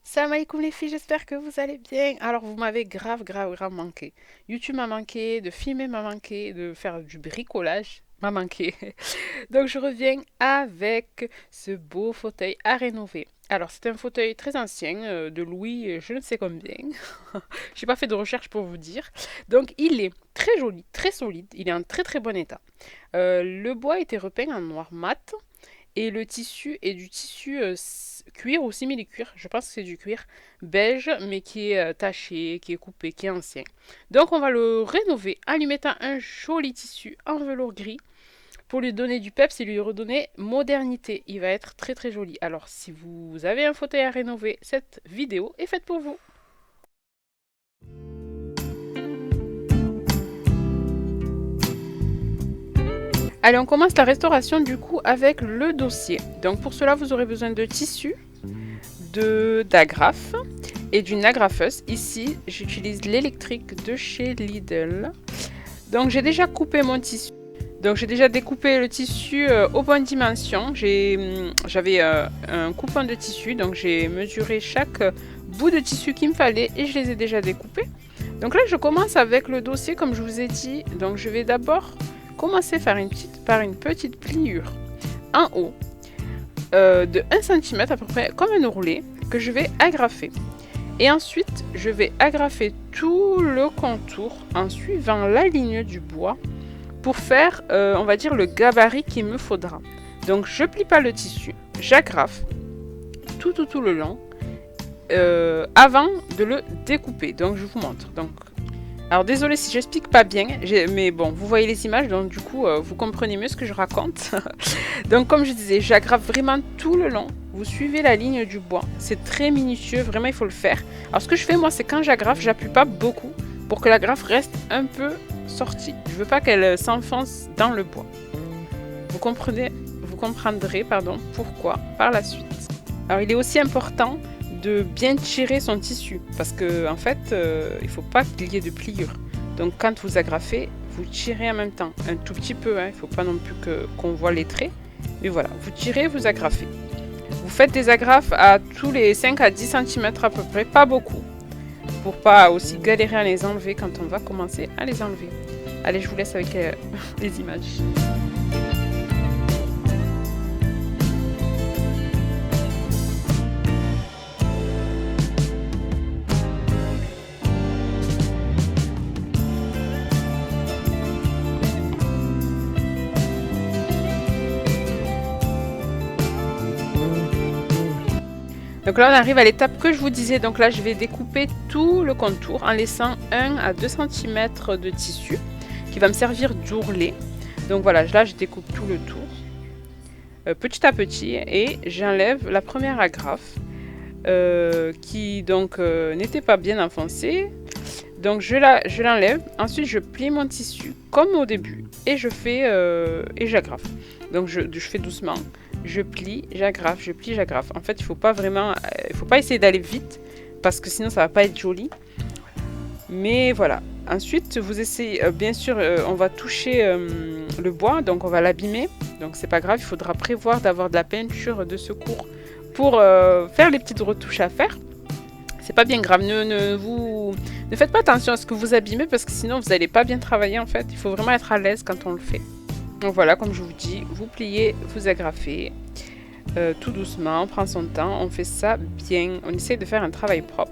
Salam alaikum les filles, j'espère que vous allez bien. Alors vous m'avez grave manqué. YouTube m'a manqué, de filmer m'a manqué, de faire du bricolage m'a manqué. Donc je reviens avec ce beau fauteuil à rénover. Alors c'est un fauteuil très ancien, de Louis, je ne sais combien. J'ai pas fait de recherche pour vous dire. Donc il est très joli, très solide, il est en très bon état. Le bois a été repeint en noir mat. Et le tissu est du tissu cuir ou simili-cuir, je pense que c'est du cuir beige, mais qui est taché, qui est coupé, qui est ancien. Donc on va le rénover en lui mettant un joli tissu en velours gris pour lui donner du peps et lui redonner modernité. Il va être très joli. Alors si vous avez un fauteuil à rénover, cette vidéo est faite pour vous. Allez, on commence la restauration du coup avec le dossier. Donc pour cela, vous aurez besoin de tissu, d'agrafes et d'une agrafeuse. Ici, j'utilise l'électrique de chez Lidl. Donc j'ai déjà coupé mon tissu. Donc j'ai déjà découpé le tissu aux bonnes dimensions. J'avais un coupon de tissu, donc j'ai mesuré chaque bout de tissu qu'il me fallait et je les ai déjà découpés. Donc là, je commence avec le dossier comme je vous ai dit. Donc je vais d'abord commencer par une petite pliure en haut de 1 cm à peu près, comme un ourlet, que je vais agrafer. Et ensuite, je vais agrafer tout le contour en suivant la ligne du bois pour faire, on va dire, le gabarit qu'il me faudra. Donc, je plie pas le tissu, j'agrafe tout le long avant de le découper. Donc, je vous montre. Donc, alors désolé si j'explique pas bien, mais bon, vous voyez les images, donc du coup, vous comprenez mieux ce que je raconte. Donc comme je disais, j'agrafe vraiment tout le long. Vous suivez la ligne du bois. C'est très minutieux, vraiment il faut le faire. Alors ce que je fais moi, c'est quand j'agrafe, j'appuie pas beaucoup pour que la grafe reste un peu sortie. Je veux pas qu'elle s'enfonce dans le bois. Vous comprendrez, pourquoi par la suite. Alors il est aussi important de bien tirer son tissu parce que en fait il faut pas qu'il y ait de pliure. Donc quand vous agrafez, vous tirez en même temps, un tout petit peu, il faut pas non plus qu'on voit les traits, mais voilà, vous tirez, vous agrafez. Vous faites des agrafes à tous les 5 à 10 cm à peu près, pas beaucoup, pour pas aussi galérer à les enlever quand on va commencer à les enlever. Allez, je vous laisse avec les images. Donc là, on arrive à l'étape que je vous disais. Donc là, je vais découper tout le contour en laissant 1 à 2 cm de tissu qui va me servir d'ourlet. Donc voilà, là, je découpe tout le tour petit à petit et j'enlève la première agrafe qui donc n'était pas bien enfoncée. Donc je l'enlève. Ensuite, je plie mon tissu comme au début et j'agrafe. Donc je fais doucement. Je plie, j'agrafe, je plie, j'agrafe. En fait, il faut pas essayer d'aller vite parce que sinon ça va pas être joli. Mais voilà. Ensuite, vous essayez, bien sûr, on va toucher le bois, donc on va l'abîmer. Donc c'est pas grave, il faudra prévoir d'avoir de la peinture de secours pour faire les petites retouches à faire. C'est pas bien grave. Ne faites pas attention à ce que vous abîmez parce que sinon vous n'allez pas bien travailler en fait. Il faut vraiment être à l'aise quand on le fait. Donc voilà, comme je vous dis, vous pliez, vous agrafez tout doucement, on prend son temps, on fait ça bien, on essaie de faire un travail propre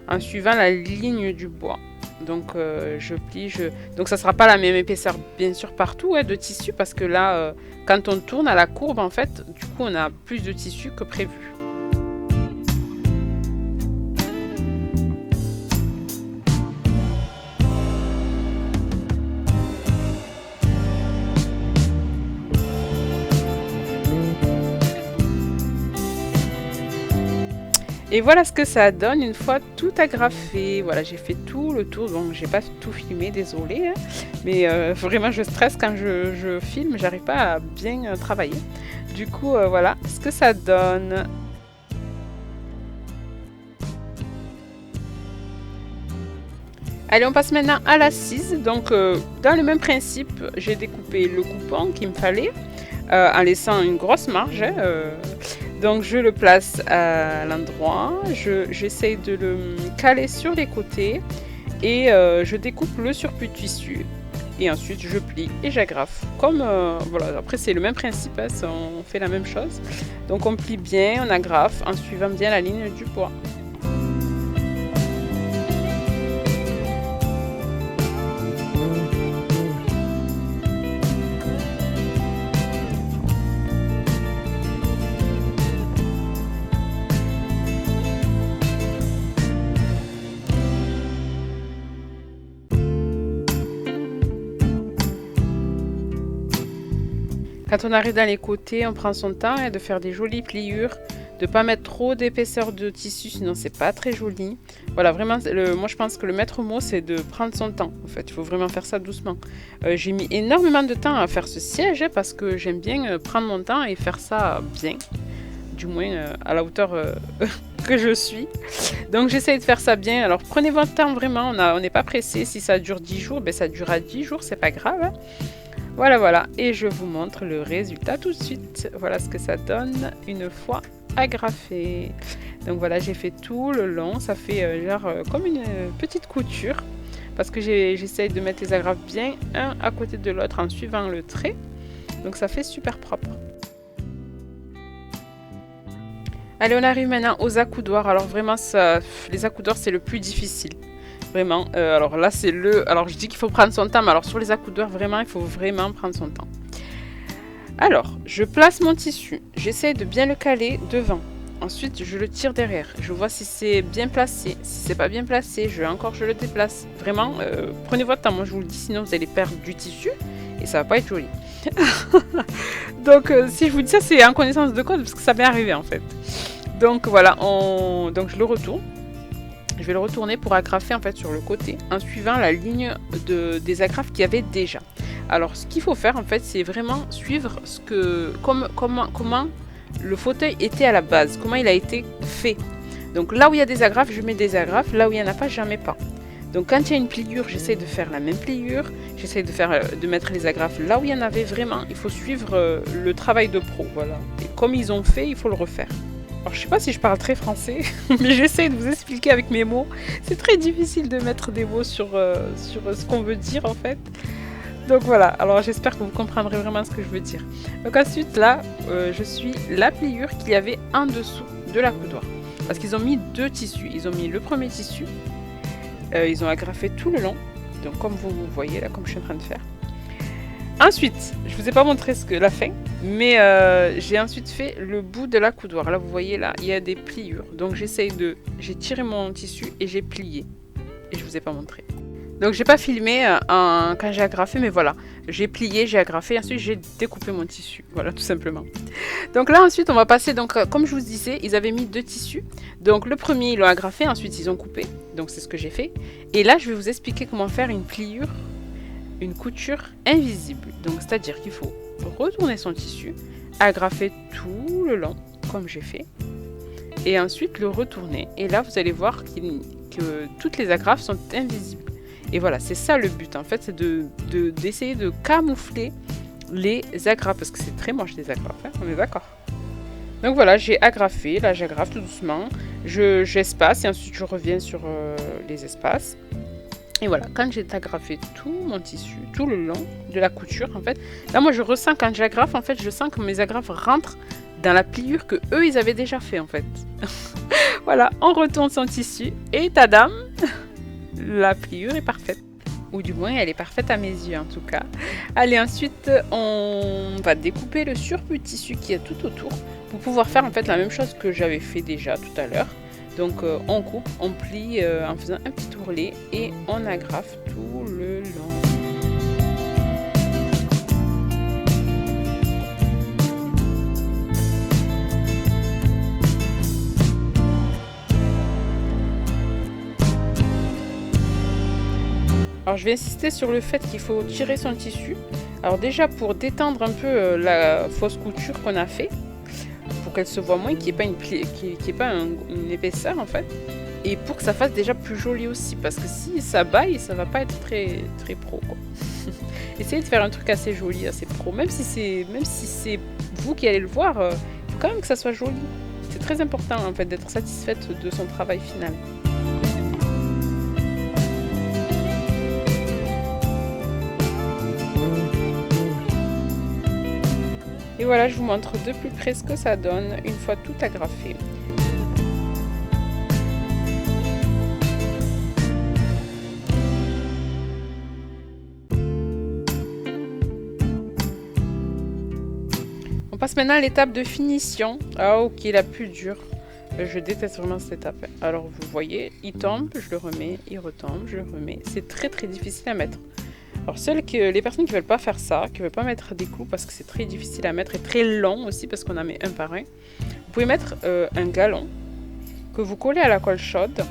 en suivant la ligne du bois. Donc je plie, donc ça sera pas la même épaisseur bien sûr partout de tissu parce que là, quand on tourne à la courbe en fait, du coup on a plus de tissu que prévu. Et voilà ce que ça donne une fois tout agrafé. Voilà, j'ai fait tout le tour, donc j'ai pas tout filmé, désolé. Mais vraiment, je stresse quand je filme, j'arrive pas à bien travailler. Du coup, voilà ce que ça donne. Allez, on passe maintenant à l'assise. Donc, dans le même principe, j'ai découpé le coupon qu'il me fallait en laissant une grosse marge. Donc, je le place à l'endroit. J'essaye de le caler sur les côtés et je découpe le surplus de tissu. Et ensuite, je plie et j'agrafe. Comme, voilà, après, c'est le même principe, hein, on fait la même chose. Donc, on plie bien, on agrafe en suivant bien la ligne du bois. Quand on arrive dans les côtés, on prend son temps de faire des jolies pliures, de ne pas mettre trop d'épaisseur de tissu, sinon c'est pas très joli. Voilà, vraiment, moi je pense que le maître mot c'est de prendre son temps. En fait, il faut vraiment faire ça doucement. J'ai mis énormément de temps à faire ce siège parce que j'aime bien prendre mon temps et faire ça bien, du moins à la hauteur que je suis. Donc j'essaye de faire ça bien. Alors prenez votre temps vraiment, on n'est pas pressé. Si ça dure 10 jours, ben ça durera 10 jours, c'est pas grave. Hein. Voilà, voilà, et je vous montre le résultat tout de suite. Voilà ce que ça donne une fois agrafé. Donc voilà, j'ai fait tout le long, ça fait genre comme une petite couture. Parce que j'essaye de mettre les agrafes bien un à côté de l'autre en suivant le trait. Donc ça fait super propre. Allez, on arrive maintenant aux accoudoirs. Alors vraiment, les accoudoirs c'est le plus difficile. Vraiment, alors là c'est alors je dis qu'il faut prendre son temps, mais alors sur les accoudoirs vraiment il faut vraiment prendre son temps. Alors, je place mon tissu, j'essaie de bien le caler devant. Ensuite je le tire derrière, je vois si c'est bien placé. Si c'est pas bien placé, je le déplace. Vraiment, prenez votre temps, moi je vous le dis, sinon vous allez perdre du tissu et ça va pas être joli. Donc si je vous dis ça, c'est en connaissance de cause parce que ça m'est arrivé en fait. Donc voilà, donc je le retourne. Je vais le retourner pour agrafer en fait sur le côté en suivant la ligne des agrafes qu'il y avait déjà. Alors ce qu'il faut faire en fait, c'est vraiment suivre comment le fauteuil était à la base, comment il a été fait. Donc là où il y a des agrafes, je mets des agrafes, là où il n'y en a pas, j'en mets pas. Donc quand il y a une pliure, j'essaie de faire la même pliure, j'essaie de mettre les agrafes là où il y en avait vraiment. Il faut suivre le travail de pro, voilà. Et comme ils ont fait, il faut le refaire. Alors, je sais pas si je parle très français, mais j'essaie de vous expliquer avec mes mots. C'est très difficile de mettre des mots sur ce qu'on veut dire en fait. Donc voilà, alors j'espère que vous comprendrez vraiment ce que je veux dire. Donc ensuite là, je suis la pliure qu'il y avait en dessous de l'accoudoir. Parce qu'ils ont mis deux tissus. Ils ont mis le premier tissu, ils ont agrafé tout le long. Donc comme vous voyez là, comme je suis en train de faire. Ensuite, je vous ai pas montré la fin, mais j'ai ensuite fait le bout de l'accoudoir. Là, vous voyez, là, il y a des pliures. Donc, j'ai tiré mon tissu et j'ai plié. Et je vous ai pas montré. Donc, j'ai pas filmé quand j'ai agrafé, mais voilà. J'ai plié, j'ai agrafé, ensuite j'ai découpé mon tissu. Voilà, tout simplement. Donc là, ensuite, on va passer, donc comme je vous disais, ils avaient mis deux tissus. Donc, le premier, ils l'ont agrafé, ensuite, ils ont coupé. Donc, c'est ce que j'ai fait. Et là, je vais vous expliquer comment faire une pliure. Une couture invisible. Donc c'est-à-dire qu'il faut retourner son tissu, agrafer tout le long comme j'ai fait et ensuite le retourner et là vous allez voir que toutes les agrafes sont invisibles. Et voilà, c'est ça le but en fait, c'est d'essayer de camoufler les agrafes parce que c'est très moche les agrafes, hein, on est d'accord. Donc voilà, j'ai agrafé, là j'agrafe tout doucement, j'espace et ensuite je reviens sur les espaces. Et voilà, quand j'ai agrafé tout mon tissu, tout le long de la couture, en fait, là moi je ressens quand j'agrafe, en fait, je sens que mes agrafes rentrent dans la pliure que eux ils avaient déjà fait en fait. Voilà, on retourne son tissu et tadam, la pliure est parfaite. Ou du moins elle est parfaite à mes yeux en tout cas. Allez, ensuite on va découper le surplus de tissu qu'il y a tout autour pour pouvoir faire en fait la même chose que j'avais fait déjà tout à l'heure. Donc on coupe, on plie en faisant un petit ourlet et on agrafe tout le long. Alors je vais insister sur le fait qu'il faut tirer son tissu. Alors déjà pour détendre un peu la fausse couture qu'on a fait, pour qu'elle se voit moins, qu'il n'y ait pas, une épaisseur en fait. Et pour que ça fasse déjà plus joli aussi, parce que si ça baille, ça va pas être très, très pro, quoi. Essayez de faire un truc assez joli, assez pro, même si c'est vous qui allez le voir, il faut quand même que ça soit joli. C'est très important en fait d'être satisfaite de son travail final. Et voilà, je vous montre de plus près ce que ça donne une fois tout agrafé. On passe maintenant à l'étape de finition. Ah ok, la plus dure. Je déteste vraiment cette étape. Alors vous voyez, il tombe, je le remets, il retombe, je le remets. C'est très très difficile à mettre. Alors les personnes qui veulent pas faire ça, qui veulent pas mettre des clous parce que c'est très difficile à mettre et très long aussi parce qu'on en met un par un, vous pouvez mettre un galon que vous collez à la colle chaude.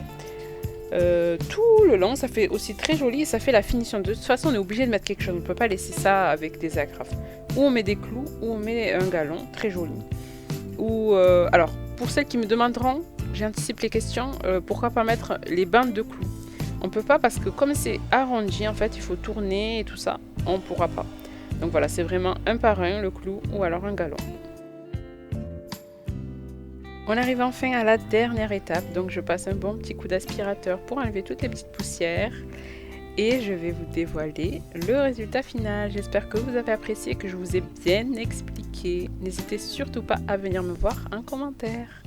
Tout le long, ça fait aussi très joli et ça fait la finition. De toute façon, on est obligé de mettre quelque chose, on ne peut pas laisser ça avec des agrafes. Ou on met des clous, ou on met un galon, très joli. Ou alors, pour celles qui me demanderont, j'anticipe les questions, pourquoi pas mettre les bandes de clous? On peut pas parce que comme c'est arrondi, en fait, il faut tourner et tout ça, on pourra pas. Donc voilà, c'est vraiment un par un le clou ou alors un galon. On arrive enfin à la dernière étape, donc je passe un bon petit coup d'aspirateur pour enlever toutes les petites poussières et je vais vous dévoiler le résultat final. J'espère que vous avez apprécié, que je vous ai bien expliqué. N'hésitez surtout pas à venir me voir en commentaire.